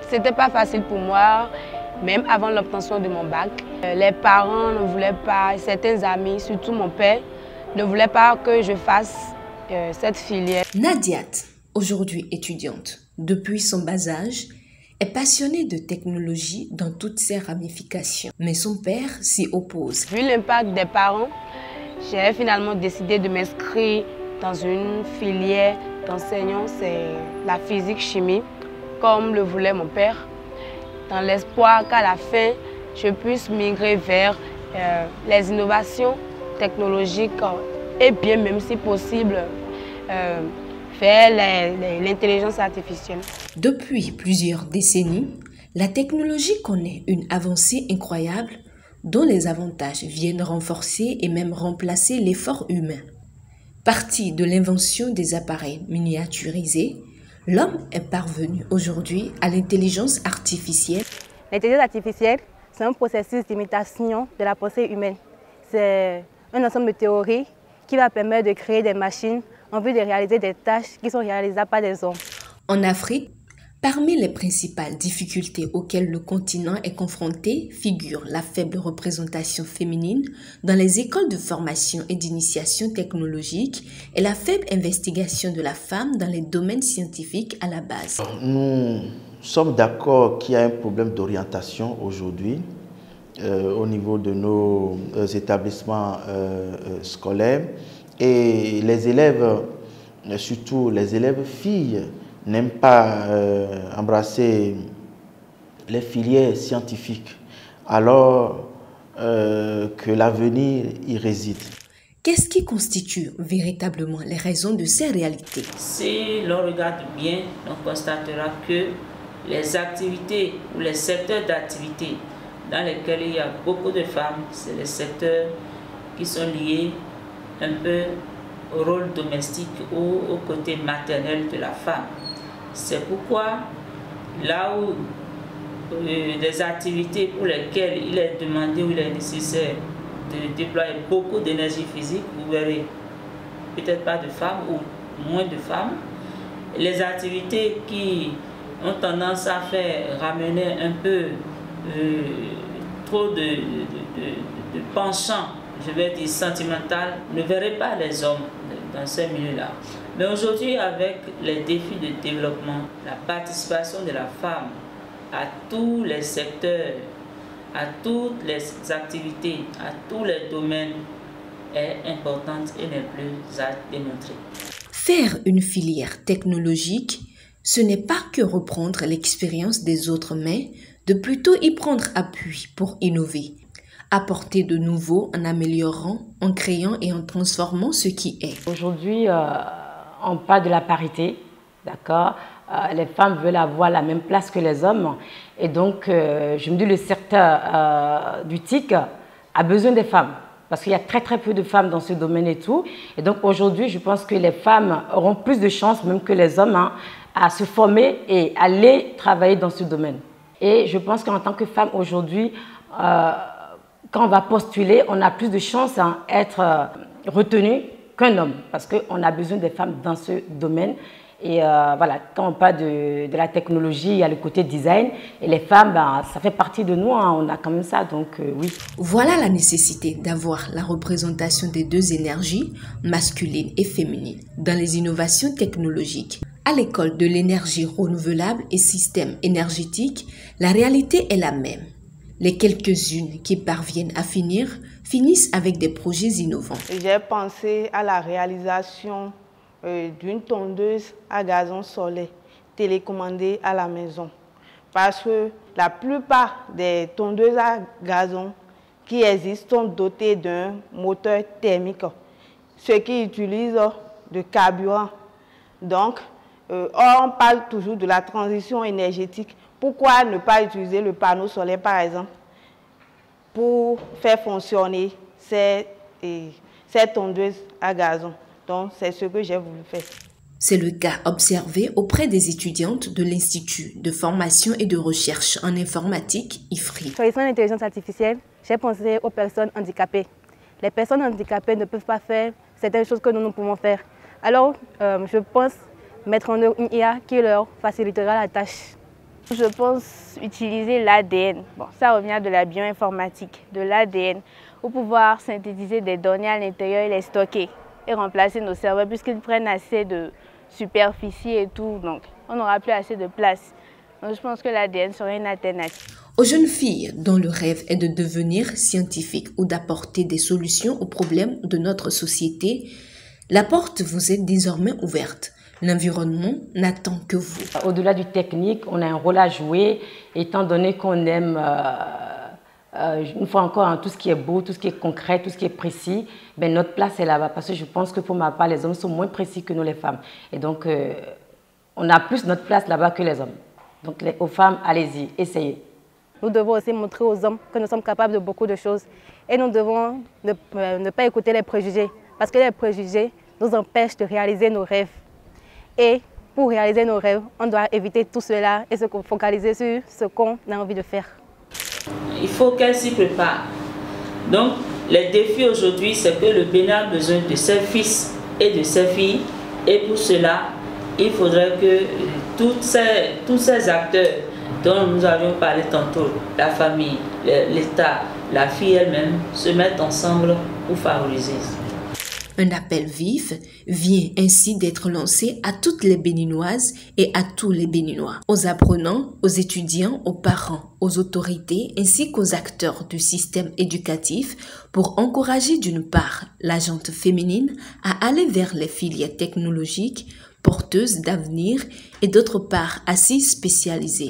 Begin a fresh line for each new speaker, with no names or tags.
C'était pas facile pour moi, même avant l'obtention de mon bac. Les parents ne voulaient pas, certains amis, surtout mon père, ne voulaient pas que je fasse cette filière.
Nadiat, aujourd'hui étudiante, depuis son bas âge, est passionnée de technologie dans toutes ses ramifications. Mais son père s'y oppose.
Vu l'impact des parents, j'ai finalement décidé de m'inscrire dans une filière d'enseignant, c'est la physique-chimie, comme le voulait mon père, dans l'espoir qu'à la fin, je puisse migrer vers les innovations technologiques et bien même si possible, faire l'intelligence artificielle.
Depuis plusieurs décennies, la technologie connaît une avancée incroyable dont les avantages viennent renforcer et même remplacer l'effort humain. Parti de l'invention des appareils miniaturisés, l'homme est parvenu aujourd'hui à l'intelligence artificielle.
L'intelligence artificielle, c'est un processus d'imitation de la pensée humaine. C'est un ensemble de théories qui va permettre de créer des machines en vue de réaliser des tâches qui sont réalisables par des hommes.
En Afrique, parmi les principales difficultés auxquelles le continent est confronté figure la faible représentation féminine dans les écoles de formation et d'initiation technologique et la faible investigation de la femme dans les domaines scientifiques à la base.
Nous sommes d'accord qu'il y a un problème d'orientation aujourd'hui au niveau de nos établissements scolaires et les élèves, surtout les élèves filles, n'aiment pas embrasser les filières scientifiques alors que l'avenir y réside.
Qu'est-ce qui constitue véritablement les raisons de ces réalités?
Si l'on regarde bien, on constatera que les activités ou les secteurs d'activité dans lesquels il y a beaucoup de femmes, c'est les secteurs qui sont liés un peu au rôle domestique ou au côté maternel de la femme. C'est pourquoi là où des activités pour lesquelles il est demandé ou il est nécessaire de déployer beaucoup d'énergie physique, vous verrez peut-être pas de femmes ou moins de femmes. Les activités qui ont tendance à faire ramener un peu trop de penchant, je vais dire sentimental, ne verraient pas les hommes dans ce milieu-là. Mais aujourd'hui, avec les défis de développement, la participation de la femme à tous les secteurs, à toutes les activités, à tous les domaines est importante et n'est plus à démontrer.
Faire une filière technologique, ce n'est pas que reprendre l'expérience des autres, mais de plutôt y prendre appui pour innover, apporter de nouveau en améliorant, en créant et en transformant ce qui est.
Aujourd'hui, on parle de la parité, d'accord? Les femmes veulent avoir la même place que les hommes. Et donc, je me dis, le secteur du TIC a besoin des femmes. Parce qu'il y a très peu de femmes dans ce domaine et tout. Et donc, aujourd'hui, je pense que les femmes auront plus de chances, même que les hommes, à se former et aller travailler dans ce domaine. Et je pense qu'en tant que femme, aujourd'hui, quand on va postuler, on a plus de chances à être retenu qu'un homme. Parce qu'on a besoin des femmes dans ce domaine. Et voilà, quand on parle de la technologie, il y a le côté design. Et les femmes, ça fait partie de nous, on a quand même ça, donc oui.
Voilà la nécessité d'avoir la représentation des deux énergies, masculine et féminine, dans les innovations technologiques. À l'école de l'énergie renouvelable et système énergétique, la réalité est la même. Les quelques-unes qui parviennent à finissent avec des projets innovants.
J'ai pensé à la réalisation d'une tondeuse à gazon solaire télécommandée à la maison. Parce que la plupart des tondeuses à gazon qui existent sont dotées d'un moteur thermique, ce qui utilise de carburant. Donc, on parle toujours de la transition énergétique. Pourquoi ne pas utiliser le panneau solaire, par exemple, pour faire fonctionner ces tondeuses à gazon? Donc, c'est ce que j'ai voulu faire.
C'est le cas observé auprès des étudiantes de l'Institut de formation et de recherche en informatique IFRI.
Choisissant l'intelligence artificielle, j'ai pensé aux personnes handicapées. Les personnes handicapées ne peuvent pas faire certaines choses que nous pouvons faire. Alors, je pense mettre en œuvre une IA qui leur facilitera la tâche.
Je pense utiliser l'ADN. Bon, ça revient de la bioinformatique, de l'ADN, pour pouvoir synthétiser des données à l'intérieur et les stocker et remplacer nos serveurs puisqu'ils prennent assez de superficie et tout, donc on n'aura plus assez de place. Donc je pense que l'ADN serait une alternative.
Aux jeunes filles dont le rêve est de devenir scientifique ou d'apporter des solutions aux problèmes de notre société, la porte vous est désormais ouverte. L'environnement n'attend que vous.
Au-delà du technique, on a un rôle à jouer, étant donné qu'on aime, une fois encore, hein, tout ce qui est beau, tout ce qui est concret, tout ce qui est précis, ben, notre place est là-bas. Parce que je pense que pour ma part, les hommes sont moins précis que nous les femmes. Et donc, on a plus notre place là-bas que les hommes. Donc, aux femmes, allez-y, essayez.
Nous devons aussi montrer aux hommes que nous sommes capables de beaucoup de choses. Et nous devons ne pas écouter les préjugés. Parce que les préjugés nous empêchent de réaliser nos rêves. Et pour réaliser nos rêves, on doit éviter tout cela et se focaliser sur ce qu'on a envie de faire.
Il faut qu'elle s'y prépare. Donc, les défis aujourd'hui, c'est que le Bénin a besoin de ses fils et de ses filles. Et pour cela, il faudrait que tous ces acteurs dont nous avions parlé tantôt, la famille, l'État, la fille elle-même, se mettent ensemble pour favoriser.
Un appel vif vient ainsi d'être lancé à toutes les Béninoises et à tous les Béninois, aux apprenants, aux étudiants, aux parents, aux autorités ainsi qu'aux acteurs du système éducatif pour encourager d'une part la gente féminine à aller vers les filières technologiques porteuses d'avenir et d'autre part à s'y spécialiser.